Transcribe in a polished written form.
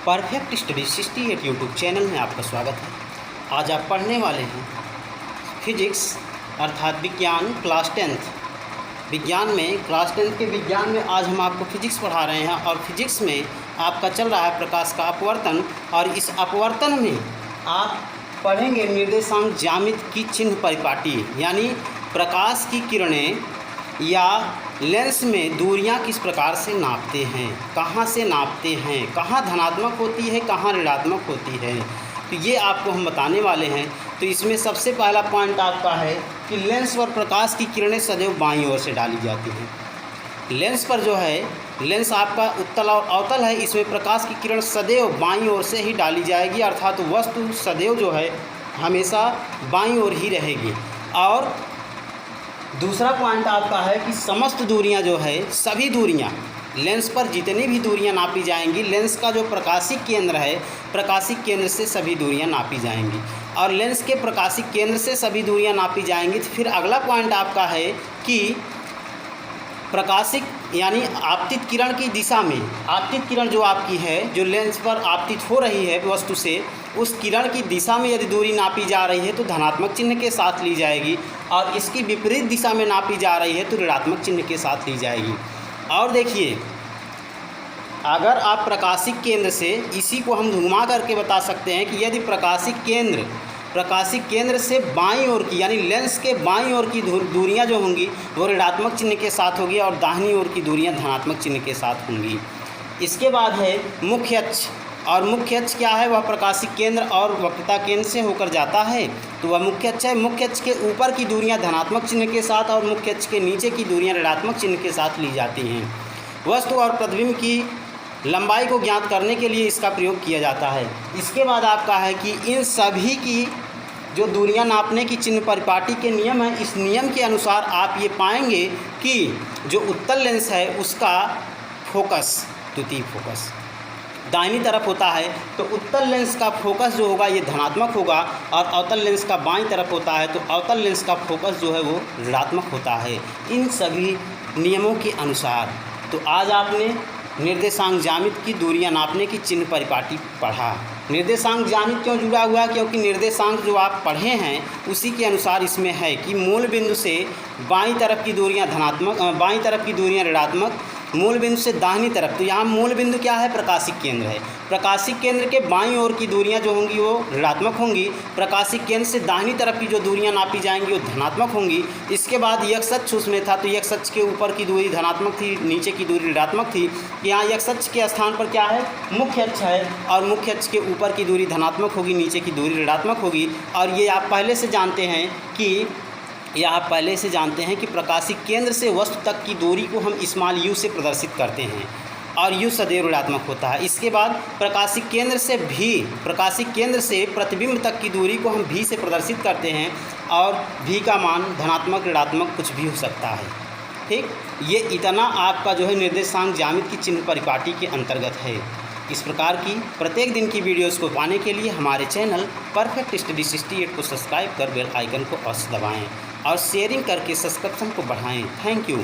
Perfect study 68 YouTube channel में आपका स्वागत है। आज आप पढ़ने वाले हैं फिजिक्स अर्थात विज्ञान क्लास 10th। विज्ञान में क्लास 10th के विज्ञान में आज हम आपको फिजिक्स पढ़ा रहे हैं और फिजिक्स में आपका चल रहा है प्रकाश का अपवर्तन। और इस अपवर्तन में आप पढ़ेंगे निर्देशांक ज्यामिति की चिन्ह परिपाटी, यानी प्रकाश की किरणें या लेंस में दूरियां किस प्रकार से नापते हैं, कहां से नापते हैं, कहां धनात्मक होती है, कहां ऋणात्मक होती है, तो ये आपको हम बताने वाले हैं। तो इसमें सबसे पहला पॉइंट आपका है कि लेंस पर प्रकाश की किरणें सदैव बाईं ओर से डाली जाती हैं। लेंस पर जो है, लेंस आपका उत्तल और अवतल है, इसमें प्रकाश की किरण सदैव बाईं ओर से ही डाली जाएगी, अर्थात वस्तु सदैव जो है हमेशा बाईं ओर ही रहेगी। और दूसरा पॉइंट आपका है कि समस्त दूरियां जो है, सभी दूरियां लेंस पर जितनी भी दूरियां नापी जाएंगी, लेंस का जो प्रकाशिक केंद्र है, प्रकाशिक केंद्र से सभी दूरियां नापी जाएंगी। और लेंस के प्रकाशिक केंद्र से सभी दूरियां नापी जाएंगी। तो फिर अगला पॉइंट आपका है कि प्रकाशिक यानी आपतित किरण की दिशा में, आपतित किरण जो आपकी है, जो लेंस पर आपतित हो रही है वस्तु से, उस किरण की दिशा में यदि दूरी नापी जा रही है तो धनात्मक चिन्ह के साथ ली जाएगी, और इसकी विपरीत दिशा में नापी जा रही है तो ऋणात्मक चिन्ह के साथ ली जाएगी। और देखिए, अगर आप प्रकाशिक केंद्र से, इसी को हम घुमा करके बता सकते हैं कि यदि प्रकाशिक केंद्र से बाईं ओर की, यानी लेंस के बाईं ओर की दूरियां जो होंगी वो ऋणात्मक चिन्ह के साथ होगी और दाहिनी ओर की दूरियां धनात्मक चिन्ह के साथ होंगी। इसके बाद है मुख्य अक्ष। और मुख्य अक्ष क्या है? वह प्रकाशिक केंद्र और वक्रता केंद्र से होकर जाता है, तो वह मुख्य अक्ष है। मुख्य अक्ष के ऊपर की दूरियां धनात्मक चिन्ह के साथ और मुख्य अक्ष के नीचे की दूरियां ऋणात्मक चिन्ह के साथ ली जाती हैं। वस्तु और प्रतिबिंब की लंबाई को ज्ञात करने के लिए इसका प्रयोग किया जाता है। इसके बाद आपका है कि इन सभी की जो दूरियां नापने की चिन्ह परिपाटी के नियम हैं, इस नियम के अनुसार आप ये पाएंगे कि जो उत्तल लेंस है उसका फोकस, द्वितीय फोकस दाहिनी तरफ होता है, तो उत्तल लेंस का फोकस जो होगा ये धनात्मक होगा, और अवतल लेंस का बाईं तरफ होता है तो अवतल लेंस का फोकस जो है वो ऋणात्मक होता है, इन सभी नियमों के अनुसार। तो आज आपने निर्देशांक ज्यामिति की दूरियां नापने की चिन्ह परिपाटी पढ़ा। निर्देशांक ज्यामिति क्यों जुड़ा हुआ है? क्योंकि निर्देशांक जो आप पढ़े हैं उसी के अनुसार इसमें है कि मूल बिंदु से बाईं तरफ की दूरियां धनात्मक, बाईं तरफ की दूरियां ऋणात्मक, मूल बिंदु से दाहिनी तरफ, तो यहाँ मूल बिंदु क्या है? प्रकाशिक केंद्र है। प्रकाशिक केंद्र के बाईं ओर की दूरियां जो होंगी वो ऋणात्मक होंगी, प्रकाशिक केंद्र से दाहिनी तरफ की जो दूरियां नापी जाएंगी वो धनात्मक होंगी। इसके बाद यक्ष अक्ष उसमें था, तो यक्ष अक्ष के ऊपर की दूरी धनात्मक थी, नीचे की दूरी ऋणात्मक थी। यहाँ यक्ष अक्ष के स्थान पर क्या है? मुख्य अक्ष है, और मुख्य अक्ष के ऊपर की दूरी धनात्मक होगी, नीचे की दूरी ऋणात्मक होगी। और ये आप पहले से जानते हैं कि प्रकाशिक केंद्र से वस्तु तक की दूरी को हम स्मॉल u से प्रदर्शित करते हैं, और u सदैव ऋणात्मक होता है। इसके बाद प्रकाशिक केंद्र से प्रतिबिंब तक की दूरी को हम v से प्रदर्शित करते हैं, और v का मान धनात्मक ऋणात्मक कुछ भी हो सकता है। ठीक, ये इतना आपका जो है निर्देशांक ज्यामिति की चिन्ह परिपाटी के अंतर्गत है। इस प्रकार की प्रत्येक दिन की वीडियोस को पाने के लिए हमारे चैनल परफेक्ट स्टडी 68 को सब्सक्राइब कर बेल आइकन को अवश्य दबाएं और शेयरिंग करके सब्सक्रिप्शन को बढ़ाएं। Thank you.